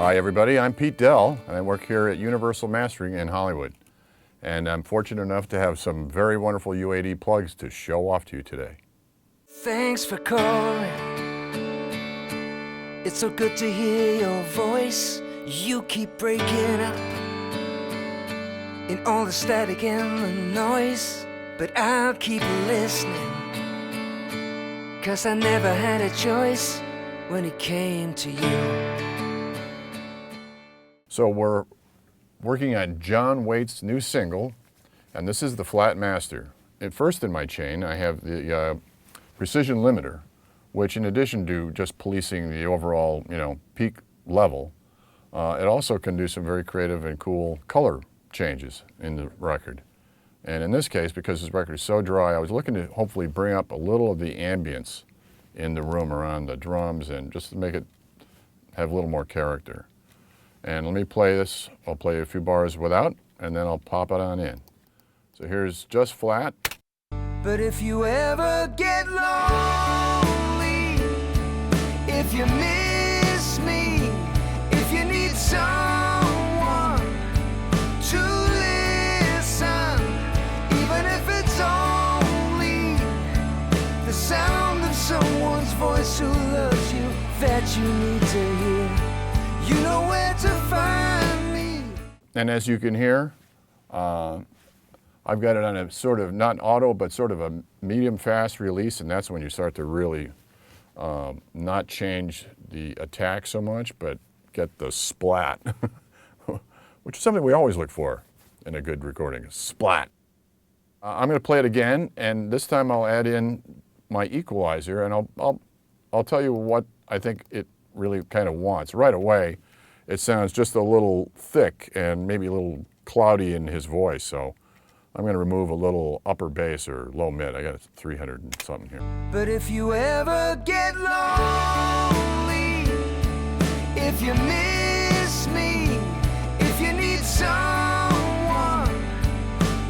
Hi everybody, I'm Pete Doell and I work here at Universal Mastering in Hollywood. And I'm fortunate enough to have some very wonderful UAD plugs to show off to you today. Thanks for calling. It's so good to hear your voice. You keep breaking up in all the static and the noise, but I'll keep listening, 'cause I never had a choice when it came to you. So we're working on John Waite's new single, and this is the Flat Master. At first in my chain, I have the precision limiter, which in addition to just policing the overall, peak level, it also can do some very creative and cool color changes in the record. And in this case, because this record is so dry, I was looking to hopefully bring up a little of the ambience in the room around the drums and just to make it have a little more character. And let me play this. I'll play a few bars without, and then I'll pop it on in. So here's just flat. But if you ever get lonely, if you miss me, if you need someone to listen, even if it's only the sound of someone's voice who loves you, that you need to hear, you know where to find me. And as you can hear, I've got it on a sort of, not auto, but sort of a medium fast release, and that's when you start to really not change the attack so much, but get the splat, which is something we always look for in a good recording, splat. I'm going to play it again, and this time I'll add in my equalizer, and I'll tell you what I think it really kind of wants. Right away, it sounds just a little thick and maybe a little cloudy in his voice, so I'm going to remove a little upper bass or low mid. I got 300 and something here. But if you ever get lonely, if you miss me, if you need someone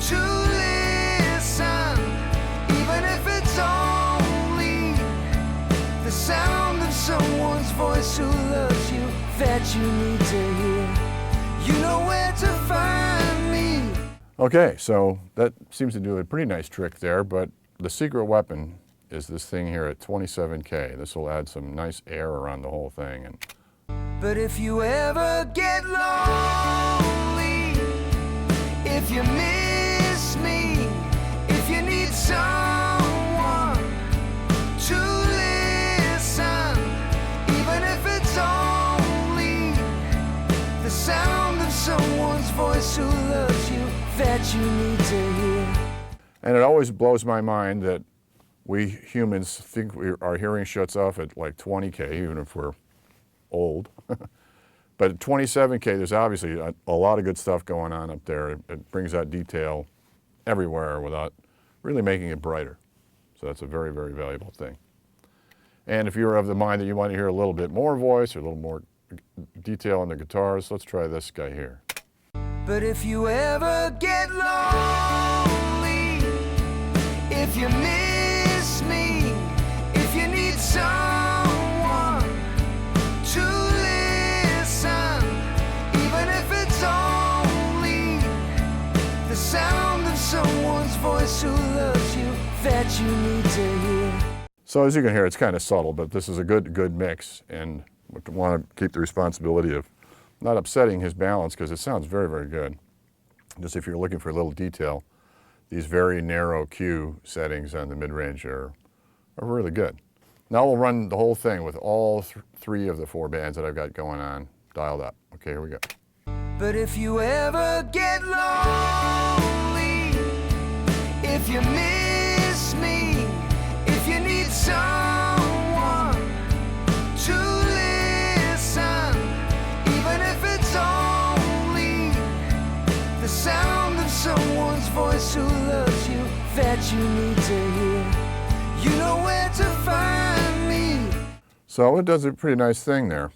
to listen, even if it's only the sound of someone's voice who loves you, that you need to hear, you know where to find me. Okay, so that seems to do a pretty nice trick there, but the secret weapon is this thing here at 27K. This will add some nice air around the whole thing. But if you ever get lonely, if you miss me, if you need someone to listen, even if it's only the sound of someone's voice who loves you, that you need to hear. And it always blows my mind that we humans think our hearing shuts off at like 20K, even if we're old. But at 27K, there's obviously a lot of good stuff going on up there. It brings out detail everywhere without really making it brighter. So that's a very, very valuable thing. And if you're of the mind that you want to hear a little bit more voice or a little more detail on the guitars, let's try this guy here. But if you ever get lonely, if you miss me, if you need someone to listen, even if it's only the sound of someone's voice who loves you, that you need to hear. So as you can hear, it's kind of subtle, but this is a good mix, and we want to keep the responsibility of not upsetting his balance, because it sounds very, very good. Just if you're looking for a little detail, these very narrow Q settings on the mid-range are really good. Now we'll run the whole thing with all three of the four bands that I've got going on dialed up. Okay, here we go. But if you ever get lonely, if you miss me, if you need someone to listen, even if it's only the sound of someone's voice who loves you, that you need to hear, you know where to find me. So it does a pretty nice thing there.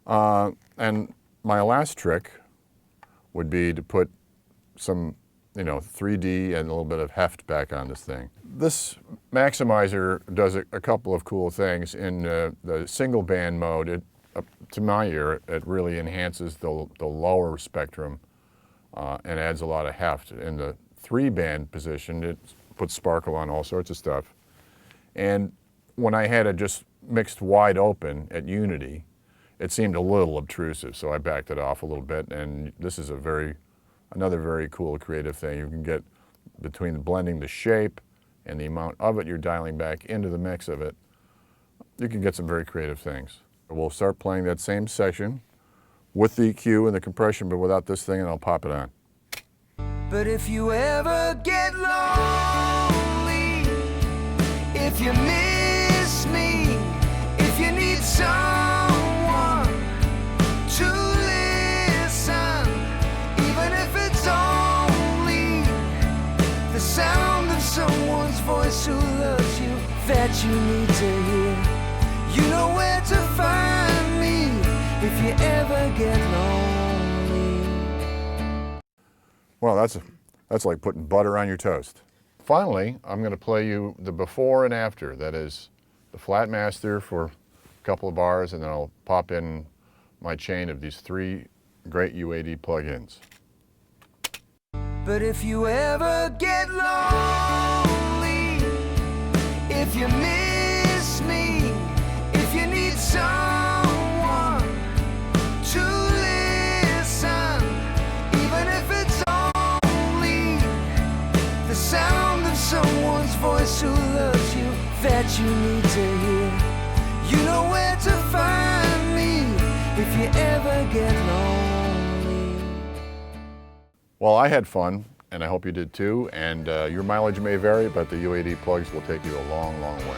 And my last trick would be to put some 3D and a little bit of heft back on this thing. This maximizer does a couple of cool things. In the single band mode, it to my ear, it really enhances the lower spectrum and adds a lot of heft. In the 3-band position, it puts sparkle on all sorts of stuff. And when I had it just mixed wide open at unity, it seemed a little obtrusive, so I backed it off a little bit. And this is another very cool creative thing. You can get between blending the shape and the amount of it you're dialing back into the mix of it, you can get some very creative things. We'll start playing that same section with the EQ and the compression, but without this thing, and I'll pop it on. But if you ever get lonely, if you miss me, if you need someone to listen, even if it's only the sound of someone's voice who loves you, that you need to hear, you know where to find me if you ever get lonely. Well, that's like putting butter on your toast. Finally, I'm going to play you the before and after. That is the flat master for a couple of bars, and then I'll pop in my chain of these 3 great U80 plugins. But if you ever get lonely, if you miss me, if you need someone to listen, even if it's only the sound of someone's voice who loves you, that you need to hear, you know where to find me if you ever get lonely. Well, I had fun, and I hope you did too, and your mileage may vary, but the U80 plugs will take you a long, long way.